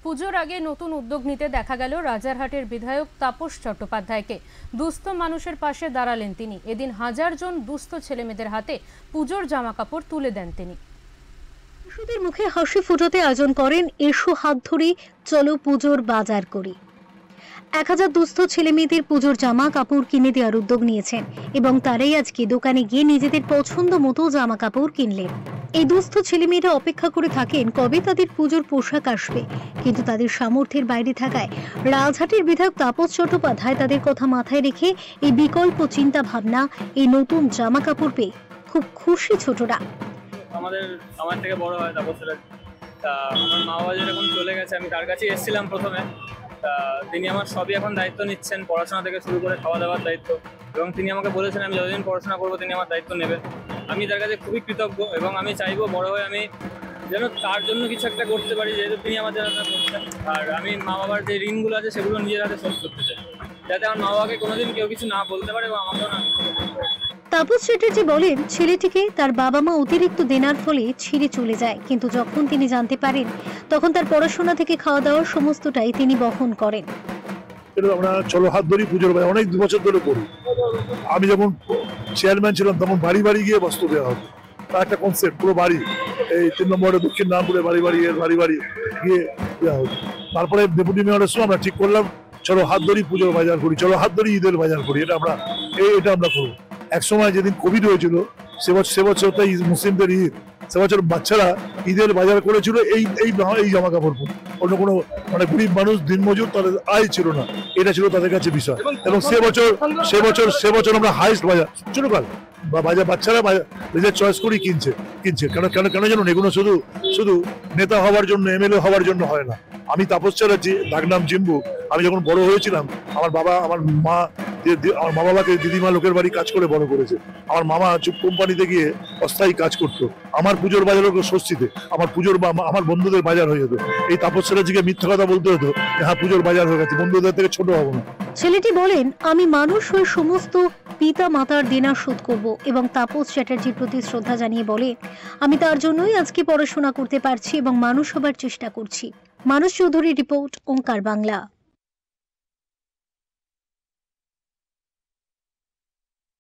পুজোর আগে নতুন উদ্যোগ নিতে দেখা গেল রাজারহাটের বিধায়ক তাপস চট্টোপাধ্যায়কে। দুস্থ মানুষের পাশে দাঁড়ালেন তিনি। এদিন হাজার জন দুস্থ ছেলেমেয়েদের হাতে পুজোর জামাকাপড় তুলে দেন তিনি। শিশুদের মুখে হাসি ফোটাতে আয়োজন করেন এসো হাত ধরি চলো পুজোর বাজার করি। 1000 দুস্থ ছেলেমেয়েদের পুজোর জামা কাপড় কিনে দেওয়ার উদ্যোগ নিয়েছেন এবং তারাই আজকে দোকানে গিয়ে নিজেদের পছন্দ মতো জামা কাপড় কিনলেন। এই দুস্থ ছেলেমেয়েরা অপেক্ষা করে থাকেন কবে তাদের পুজোর পোশাক আসবে, কিন্তু তাদের সামর্থ্যের বাইরে থাকায় রাজহাটের বিধায়ক তাপস চট্টোপাধ্যায় তাদের কথা মাথায় রেখে এই বিকল্প চিন্তা ভাবনা, এই নতুন জামা কাপড় পেয়ে খুব খুশি ছোটরা। আমার থেকে বড় হয় তাপসরা, তা আমার মা বাবা যেরকম চলে গেছে, আমি তার কাছেই এসেছিলাম প্রথমে। তা তিনি আমার সবই এখন দায়িত্ব নিচ্ছেন, পড়াশোনা থেকে শুরু করে খাওয়া দাওয়ার দায়িত্ব, এবং তিনি আমাকে বলেছেন আমি যতদিন পড়াশোনা করবো তিনি আমার দায়িত্ব নেবেন। আমি তার কাছে খুবই কৃতজ্ঞ এবং আমি চাইবো বড় হয়ে আমি যেন তার জন্য কিছু একটা করতে পারি, যেহেতু তিনি আমার জন্য করছেন। আর আমি মা বাবার যে ঋণগুলো আছে সেগুলো নিজের হাতে শোধ করতে চাই, যাতে আমার মা বাবাকে কোনোদিন কেউ কিছু না বলতে পারে এবং আমাকেও না। তাপস চ্যাটার্জি বলেন, ছেলেটিকে তার বাবা মা অতিরিক্ত দেনার ফলে ছেড়ে চলে যায়, কিন্তু যখন তিনি জানতে পারেন তখন তার পড়াশোনা থেকে খাওয়া দাওয়ার সমস্তটাই তিনি বহন করেন। আমরা চলো হাত ধরি পুজোর ভাই অনেক 2 বছর ধরে করি। আমি যখন চেয়ারম্যান ছিলাম তখন বাড়ি বাড়ি গিয়ে বস্ত্র দেওয়া হতো। তার একটা কনসেপ্ট, পুরো বাড়ি, এই 3 নম্বরে দক্ষিণ নামপুরে বাড়ি বাড়ি গিয়ে দেওয়া হতো। তারপরে ডেপুটি মেয়রের সময় আমরা ঠিক করলাম চলো হাত ধরি পুজোর বাজার করি, চলো হাত ধরি ঈদের বাজার করি। এটা আমরা করবো। এক সময় যেদিন কোভিড হয়েছিল সে বছর তাই মুসলিমদের ঈদ, সে বছর বাচ্চারা ঈদের বাজার করেছিল এই জামা কাপড় পরে। অন্য কোনো মানে গরিব মানুষ দিনমজুর তাদের আয় ছিল না, এটা ছিল তাদের কাছে বিষয়। এবং সে বছর আমরা হাইস্ট বাজার ছোটকাল বাজার বাচ্চারা নিজের চয়েস করেই কিনছে। কেন জানুন, এগুলো শুধু নেতা হওয়ার জন্য, এমএলএ হওয়ার জন্য হয় না। আমি তাপস চ্যাটার্জি, ডাকনাম জিম্বু। আমি যখন বড় হয়েছিলাম আমার মা বাবাকে দিদিমা লোকের বাড়ি কাজ করে বড় করেছে। আমার মামা চুপ কোম্পানিতে গিয়ে অস্থায়ী কাজ করতো। আমার পুজোর বাজার হতো ষষ্ঠীতে, আমার বন্ধুদের বাজার হয়ে যেত। এই তাপস চ্যাটার্জিকে মিথ্যা কথা বলতে হতো, হ্যাঁ পুজোর বাজার হয়ে গেছে, বন্ধুদের থেকে ছোট হবো না। ছেলেটি বলেন, আমি মানুষ হয়ে সমস্ত পিতা মাতার দেনা শোধ করব এবং তাপস চ্যাটার্জির প্রতি শ্রদ্ধা জানিয়ে বলে, আমি তার জন্যই আজকে পড়াশোনা করতে পারছি এবং মানুষ হবার চেষ্টা করছি। মানুষ চৌধুরী রিপোর্ট, ওঙ্কার বাংলা।